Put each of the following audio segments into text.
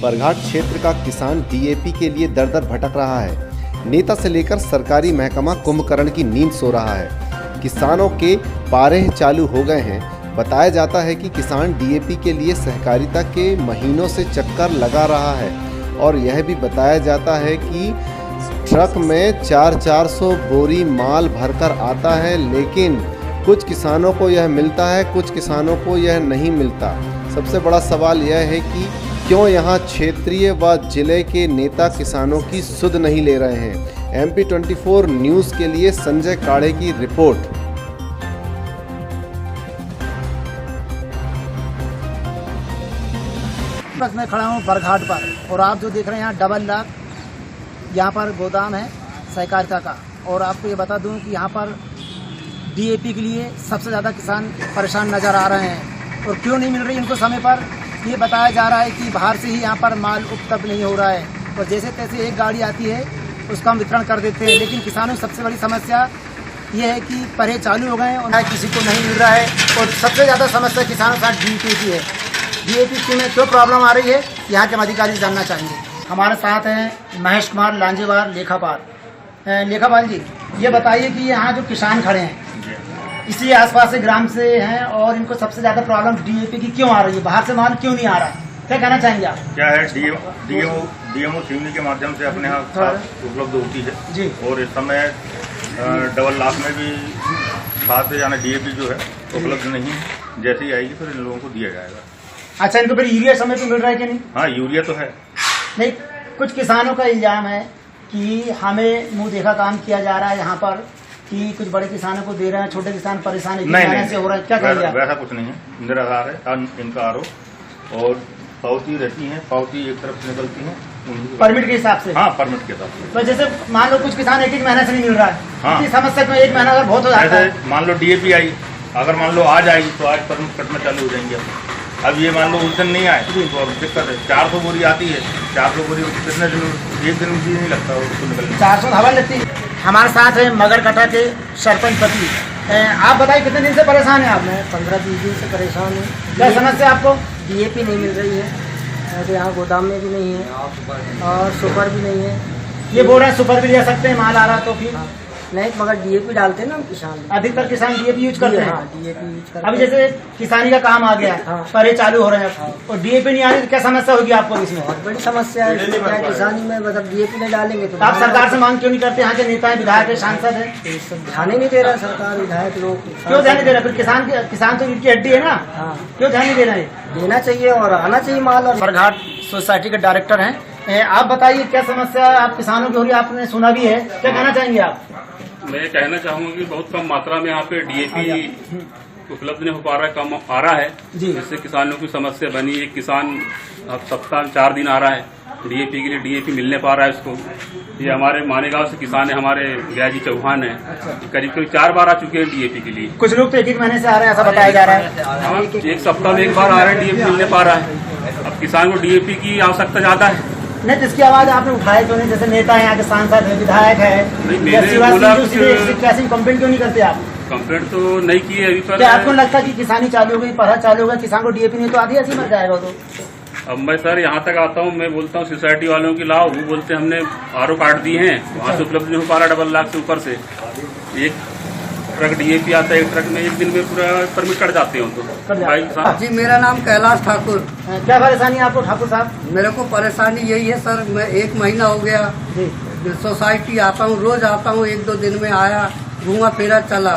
बरघाट क्षेत्र का किसान डीएपी के लिए दर दर भटक रहा है। नेता से लेकर सरकारी महकमा कुंभकर्ण की नींद सो रहा है। किसानों के पारे चालू हो गए हैं। बताया जाता है कि किसान डीएपी के लिए सहकारिता के महीनों से चक्कर लगा रहा है और यह भी बताया जाता है कि ट्रक में 400 बोरी माल भरकर आता है, लेकिन कुछ किसानों को यह मिलता है, कुछ किसानों को यह नहीं मिलता। सबसे बड़ा सवाल यह है कि क्यों यहाँ क्षेत्रीय व जिले के नेता किसानों की सुध नहीं ले रहे हैं। MP24 न्यूज़ के लिए संजय काड़े की रिपोर्ट। बस मैं खड़ा हूँ बरघाट पर और आप जो देख रहे हैं यहाँ डबल लाख यहाँ पर गोदाम है सहकारिता का। और आपको ये बता दूं कि यहाँ पर डीएपी के लिए सबसे ज़्यादा किसान परेशान नज़र आ रहे हैं। और क्यों नहीं मिल रही इनको समय पर, ये बताया जा रहा है कि बाहर से ही यहाँ पर माल उपलब्ध नहीं हो रहा है और जैसे तैसे एक गाड़ी आती है उसका हम वितरण कर देते हैं। लेकिन किसानों की सबसे बड़ी समस्या ये है कि परे चालू हो गए और किसी को नहीं मिल रहा है। और सबसे ज़्यादा समस्या किसानों के साथ डीएपी की है। डीएपी में क्यों प्रॉब्लम आ रही है, यहाँ के अधिकारी जानना चाहेंगे। हमारे साथ हैं महेश कुमार लांजेवार लेखापाल। लेखापाल जी, ये बताइए कि यहाँ जो किसान खड़े हैं इसी आसपास से ग्राम से हैं और इनको सबसे ज्यादा प्रॉब्लम डीएपी की क्यों आ रही है, बाहर से माल क्यों नहीं आ रहा, क्या कहना चाहेंगे आप? क्या है, डीएमओ सिवनी के माध्यम से अपने यहाँ खाद उपलब्ध होती है जी। और इस समय डबल लाख में भी खाद यानी डीएपी जो है उपलब्ध नहीं है। जैसे ही आएगी फिर इन लोगों को दिया जाएगा। अच्छा, इनको फिर यूरिया समय पे मिल रहा है कि नहीं? हाँ, यूरिया तो है। नहीं, कुछ किसानों का इल्जाम है कि हमें मुंह देखा काम किया जा रहा है यहाँ पर, कि कुछ बड़े किसानों को दे रहे हैं, छोटे किसान परेशान से हो रहा है। क्या कहेंगे? वैसा कुछ नहीं है, निराधार है इनका आरोप। और पावती रहती है, पावती एक तरफ से निकलती है परमिट के हिसाब से। हाँ, परमिट के हिसाब से। तो जैसे मान लो कुछ किसान एक महीने से नहीं मिल रहा है, हाँ, समस्या को एक महीना अगर बहुत हो जाता है। मान लो डीएपी आई, अगर मान लो आज आएगी तो आज परमिट कटना चालू हो जाएंगे। अब ये मान लो उस दिन नहीं आए तो अब दिक्कत है। 400 बोरी आती है, 400 बोरी कितने दिन, एक दिन भी नहीं लगता उसको निकलने। 400 हवा लगती है। हमारे साथ है मगरकटा के सरपंच पति। आप बताइए कितने दिन से परेशान है आप? मैं 15-20 दिन से परेशान हूँ। क्या समस्या आपको? डीएपी नहीं मिल रही है, तो यहाँ गोदाम में भी नहीं है और सुपर भी नहीं है। ये बोल रहे हैं सुपर भी ले सकते हैं, माल आ रहा तो फिर नहीं, मगर डीएपी डालते हैं ना हम किसान। अधिकतर किसान डीएपी यूज करते हैं। हाँ, डीएपी यूज करते हैं। अभी जैसे किसानी का काम आ गया, हाँ, परे चालू हो रहे हैं और डीएपी नहीं आ रही तो क्या समस्या होगी आपको? इसमें बहुत बड़ी समस्या है। किसानी में मतलब डीएपी नहीं डालेंगे तो आप सरकार से मांग क्यों नहीं करते? यहाँ के नेता है, विधायक है, सांसद है, ध्यान ही नहीं दे रहा सरकार, विधायक लोग। क्यों ध्यान नहीं दे रहा? फिर किसान तो इनकी हड्डी है ना। हाँ, क्यों ध्यान नहीं दे रहा है? देना चाहिए और आना चाहिए माल। और बरघाट सोसाइटी के डायरेक्टर हैं, आप बताइए क्या समस्या आप किसानों की हो रही है? आपने सुना भी है, क्या कहना चाहेंगे आप? मैं कहना चाहूंगा कि बहुत कम मात्रा में यहाँ पे डीएपी उपलब्ध नहीं हो पा रहा है, कम आ रहा है, जिससे किसानों की समस्या बनी। एक किसान अब सप्ताह में 4 दिन आ रहा है डीएपी के लिए, डीएपी मिलने पा रहा है उसको। ये हमारे मानेगांव से किसान है, हमारे गयाजी चौहान है, करीब 4 बार आ चुके हैं डीएपी के लिए। कुछ लोग तो एक महीने से आ रहे हैं, ऐसा बताया जा रहा है। हाँ, एक सप्ताह में एक बार आ रहे हैं, डीएपी मिलने पा रहा है। अब किसान को डीएपी की आवश्यकता ज्यादा है। नहीं, जिसकी आवाज आपने उठाई क्यों नहीं? जैसे नेता है, यहाँ के सांसद है, विधायक है, कंप्लेंट क्यों नहीं करते आप? कंप्लेंट तो नहीं की है अभी पर। क्या आपको लगता है कि किसानी चालू हो गई, पढ़ा चालू हो गया, किसान को डीएपी नहीं तो आधी ऐसी मर जाएगा? तो अब मैं सर यहाँ तक आता हूँ, मैं बोलता हूँ सोसाइटी वालों की लाओ, वो बोलते हमने आरओ काट दिए हैं, वहाँ से उपलब्ध नहीं हो पा रहा। डबल लाख से ऊपर से एक ट्रक डीएपी आता है, एक ट्रक में एक दिन में पूरा परमिट कट जाते हैं तो। जी, मेरा नाम कैलाश ठाकुर। क्या परेशानी है आपको ठाकुर साहब? मेरे को परेशानी यही है सर, मैं 1 महीना हो गया सोसाइटी आता हूँ, रोज आता हूँ, 1-2 दिन में आया, घूमा फिरा चला।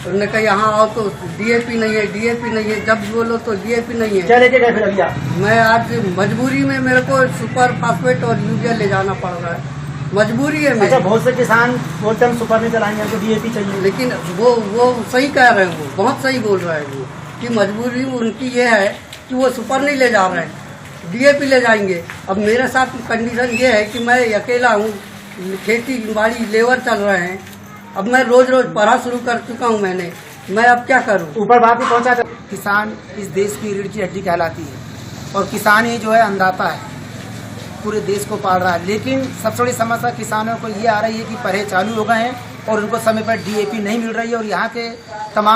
उन्होंने कहा यहाँ आओ तो डीएपी नहीं है, डीएपी नहीं है, जब बोलो तो डीएपी नहीं है। क्या लेके गए फिर अभी आप? मैं आज मजबूरी में मेरे को सुपर फास्फेट और यूरिया ले जाना पड़ रहा है, मजबूरी है। अच्छा, बहुत से किसान बोलते हम सुपर नहीं चलाएंगे, हमको डीएपी चाहिए। लेकिन वो सही कह रहे हैं, वो बहुत सही बोल रहे हैं वो, कि मजबूरी उनकी ये है कि वो सुपर नहीं ले जा रहे हैं, डीएपी ले जाएंगे। अब मेरे साथ कंडीशन ये है कि मैं अकेला हूँ, खेती बाड़ी लेबर चल रहे हैं। अब मैं रोज पढ़ा शुरू कर चुका हूँ मैंने, मैं अब क्या करूँ? ऊपर बात ही पहुँचा। किसान इस देश की रीढ़ की हड्डी कहलाती है और किसान ही जो है अन्नदाता है, पूरे देश को पाल रहा है। लेकिन सबसे बड़ी समस्या किसानों को ये आ रही है कि पढ़े चालू हो गए हैं और उनको समय पर डीएपी नहीं मिल रही है और यहाँ के तमाम